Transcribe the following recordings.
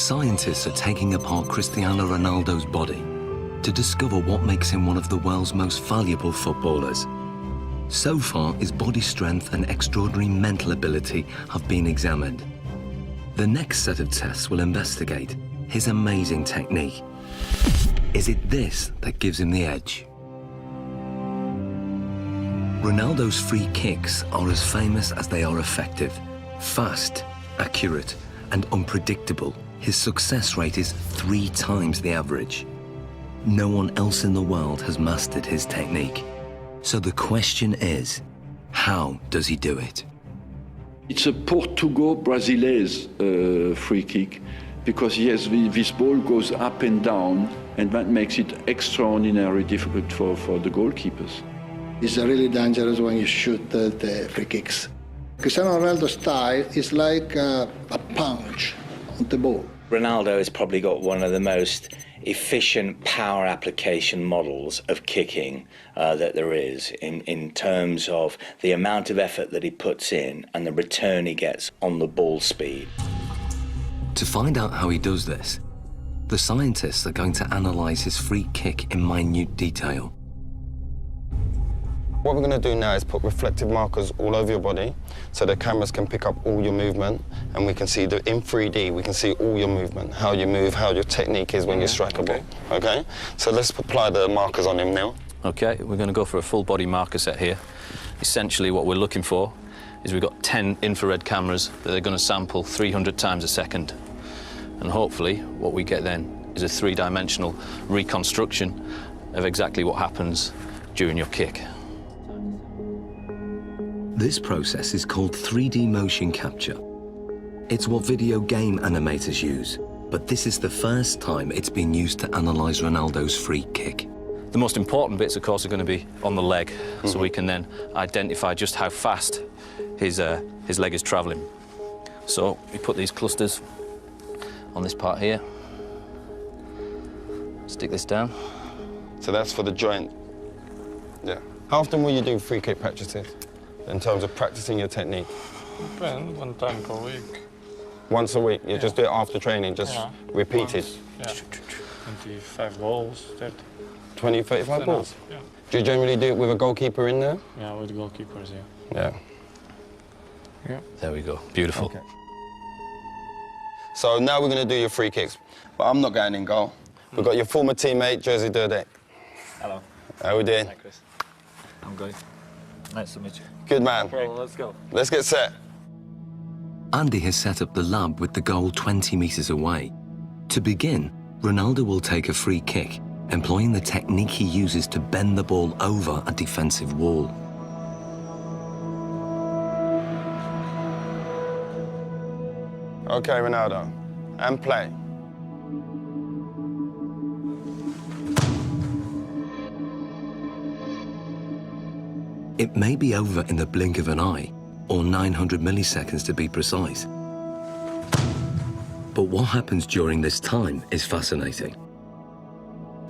Scientists are taking apart Cristiano Ronaldo's body to discover what makes him one of the world's most valuable footballers. So far, his body strength and extraordinary mental ability have been examined. The next set of tests will investigate his amazing technique. Is it this that gives him the edge? Ronaldo's free kicks are as famous as they are effective. Fast, accurate, and unpredictable, his success rate is 3 times the average. No one else in the world has mastered his technique. So the question is, how does he do it? It's a Portugal-Brazilese free kick, because yes, this ball goes up and down, and that makes it extraordinarily difficult for the goalkeepers. It's really dangerous when you shoot the free kicks. Cristiano Ronaldo's style is like a punch on the ball. Ronaldo has probably got one of the most efficient power application models of kicking that there is in terms of the amount of effort that he puts in and the return he gets on the ball speed. To find out how he does this, the scientists are going to analyze his free kick in minute detail. What we're going to do now is put reflective markers all over your body so the cameras can pick up all your movement, and we can see in 3D, we can see all your movement, how you move, how your technique is when you strike a ball. Okay? So let's apply the markers on him now. Okay, we're going to go for a full body marker set here. Essentially what we're looking for is we've got 10 infrared cameras that are going to sample 300 times a second. And hopefully what we get then is a 3-dimensional reconstruction of exactly what happens during your kick. This process is called 3D motion capture. It's what video game animators use, but this is the first time it's been used to analyze Ronaldo's free kick. The most important bits, of course, are going to be on the leg, so we can then identify just how fast his leg is traveling. So we put these clusters on this part here. Stick this down. So that's for the joint. Yeah. How often will you do free kick practices in terms of practicing your technique? Depends, 1 time per week. Once a week? You just do it after training, just repeat it? Yeah. 25 balls, 30. 20, 35 balls? Yeah. Do you generally do it with a goalkeeper in there? Yeah, with goalkeepers, Yeah. Yeah. There we go. Beautiful. Okay. So now we're going to do your free kicks, but I'm not going in goal. We've got your former teammate, Jersey Durdek. Hello. How we doing? Hi, Chris. I'm good. Nice to meet you. Good man. Okay, let's go. Let's get set. Andy has set up the lab with the goal 20 meters away. To begin, Ronaldo will take a free kick, employing the technique he uses to bend the ball over a defensive wall. Okay, Ronaldo, and play. It may be over in the blink of an eye, or 900 milliseconds to be precise. But what happens during this time is fascinating.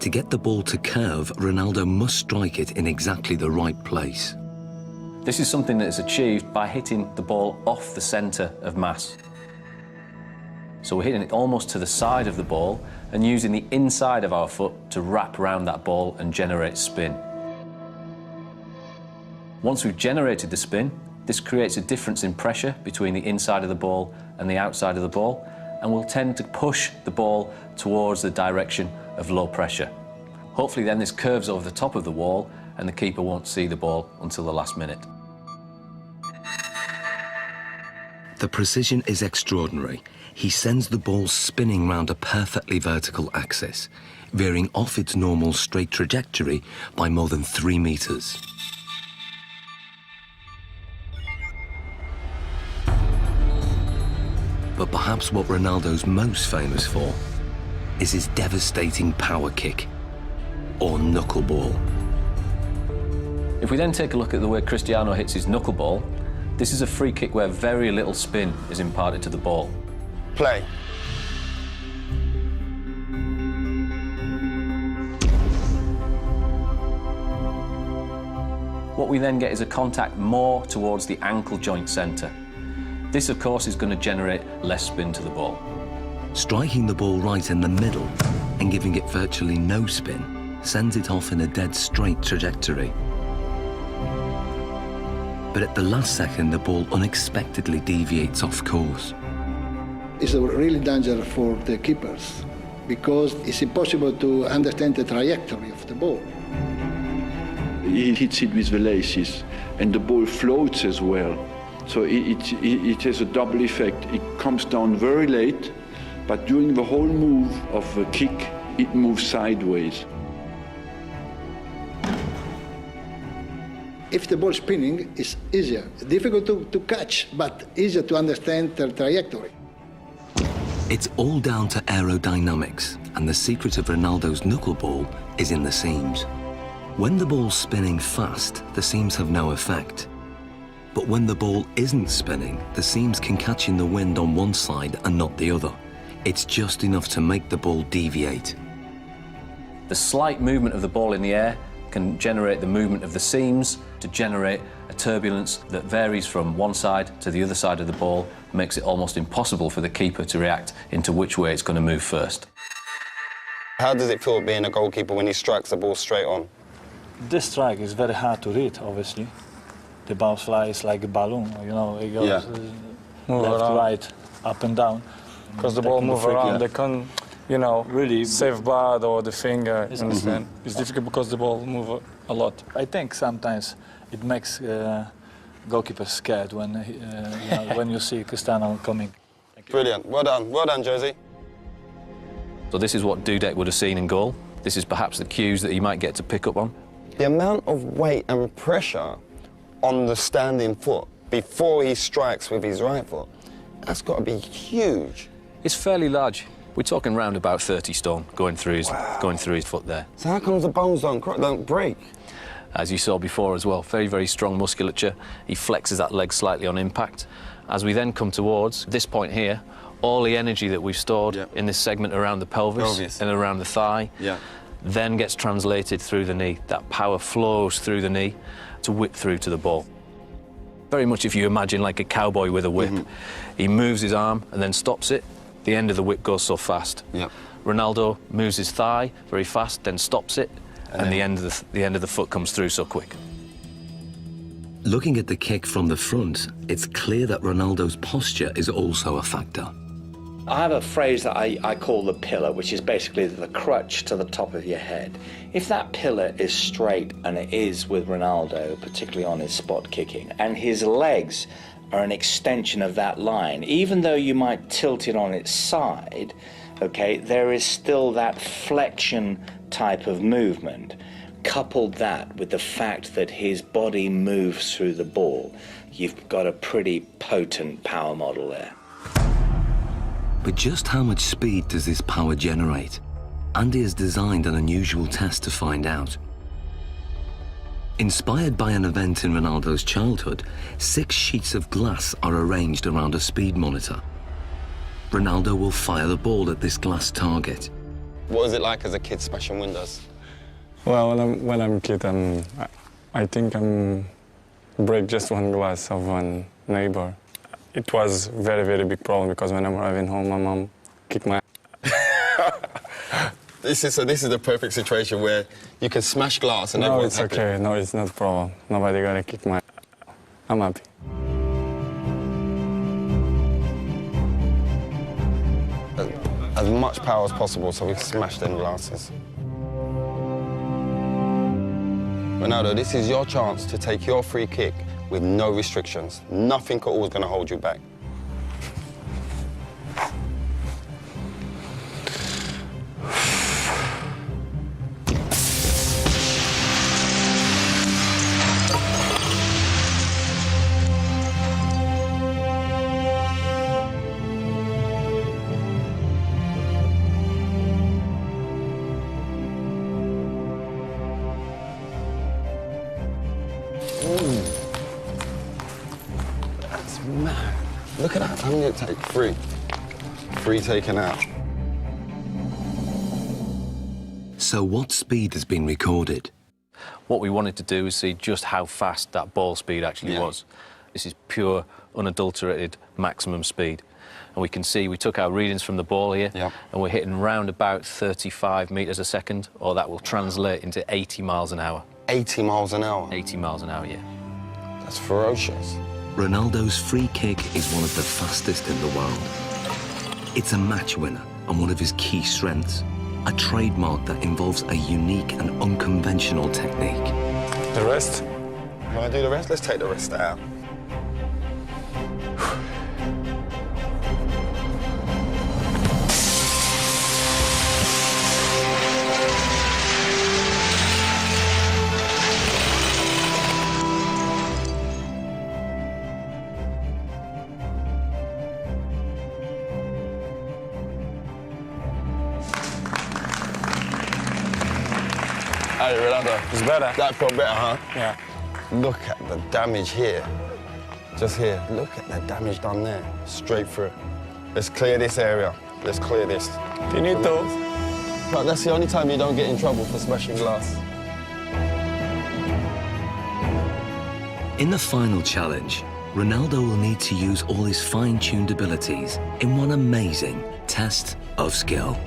To get the ball to curve, Ronaldo must strike it in exactly the right place. This is something that is achieved by hitting the ball off the centre of mass. So we're hitting it almost to the side of the ball and using the inside of our foot to wrap around that ball and generate spin. Once we've generated the spin, this creates a difference in pressure between the inside of the ball and the outside of the ball, and will tend to push the ball towards the direction of low pressure. Hopefully then this curves over the top of the wall and the keeper won't see the ball until the last minute. The precision is extraordinary. He sends the ball spinning round a perfectly vertical axis, veering off its normal straight trajectory by more than 3 meters. But perhaps what Ronaldo's most famous for is his devastating power kick, or knuckleball. If we then take a look at the way Cristiano hits his knuckleball, this is a free kick where very little spin is imparted to the ball. Play. What we then get is a contact more towards the ankle joint centre. This, of course, is going to generate less spin to the ball. Striking the ball right in the middle and giving it virtually no spin sends it off in a dead straight trajectory. But at the last second, the ball unexpectedly deviates off course. It's a really danger for the keepers because it's impossible to understand the trajectory of the ball. He hits it with the laces, and the ball floats as well. So it has a double effect. It comes down very late, but during the whole move of the kick, it moves sideways. If the ball spinning, it's easier. Difficult to catch, but easier to understand the trajectory. It's all down to aerodynamics, and the secret of Ronaldo's knuckleball is in the seams. When the ball's spinning fast, the seams have no effect. But when the ball isn't spinning, the seams can catch in the wind on one side and not the other. It's just enough to make the ball deviate. The slight movement of the ball in the air can generate the movement of the seams to generate a turbulence that varies from one side to the other side of the ball, makes it almost impossible for the keeper to react into which way it's going to move first. How does it feel being a goalkeeper when he strikes the ball straight on? This strike is very hard to read, obviously. The ball flies like a balloon, you know, it goes left, right, up and down. Because the ball moves around, they can, you know, really save blood or the finger, you understand? It's difficult because the ball moves a lot. I think sometimes it makes goalkeepers scared when, you know, when you see Cristiano coming. Brilliant. Well done, Josie. So this is what Dudek would have seen in goal. This is perhaps the cues that he might get to pick up on. The amount of weight and pressure on the standing foot before he strikes with his right foot, that's got to be huge. It's fairly large. We're talking round about 30 stone going through his foot there. So how comes the bones don't break? As you saw before as well, very, very strong musculature. He flexes that leg slightly on impact. As we then come towards this point here, all the energy that we've stored in this segment around the pelvis and around the thigh then gets translated through the knee. That power flows through the knee to whip through to the ball. Very much if you imagine like a cowboy with a whip. He moves his arm and then stops it. The end of the whip goes so fast. Ronaldo moves his thigh very fast, then stops it, and the end of the foot comes through so quick. Looking at the kick from the front, it's clear that Ronaldo's posture is also a factor. I have a phrase that I call the pillar, which is basically the crutch to the top of your head. If that pillar is straight, and it is with Ronaldo, particularly on his spot kicking, and his legs are an extension of that line, even though you might tilt it on its side, okay, there is still that flexion type of movement. Coupled that with the fact that his body moves through the ball, you've got a pretty potent power model there. But just how much speed does this power generate? Andy has designed an unusual test to find out. Inspired by an event in Ronaldo's childhood, 6 sheets of glass are arranged around a speed monitor. Ronaldo will fire the ball at this glass target. What was it like as a kid smashing windows? Well, when I'm a kid, I think I break just one glass of one neighbor. It was a very, very big problem because when I'm arriving home, my mom kicked my This is the perfect situation where you can smash glass and everyone's happy. No, it's okay. No, it's not a problem. Nobody gonna kick my I'm happy. As much power as possible so we can smash them glasses. Ronaldo, this is your chance to take your free kick with no restrictions. Nothing at all is going to hold you back. That's mad. Look at that. How many did it take? 3. 3 taken out. So what speed has been recorded? What we wanted to do is see just how fast that ball speed actually was. This is pure, unadulterated maximum speed. And we can see we took our readings from the ball here, Yep. and we're hitting round about 35 metres a second, or that will translate into 80 miles an hour. 80 miles an hour. 80 miles an hour, yeah. That's ferocious. Ronaldo's free kick is one of the fastest in the world. It's a match winner and one of his key strengths, a trademark that involves a unique and unconventional technique. The rest? You want to do the rest? Let's take the rest out. Hey, Ronaldo. It's better. That felt better, huh? Yeah. Look at the damage here. Just here. Look at the damage done there. Straight through. Let's clear this area. Let's clear this. Finito. But that's the only time you don't get in trouble for smashing glass. In the final challenge, Ronaldo will need to use all his fine-tuned abilities in one amazing test of skill.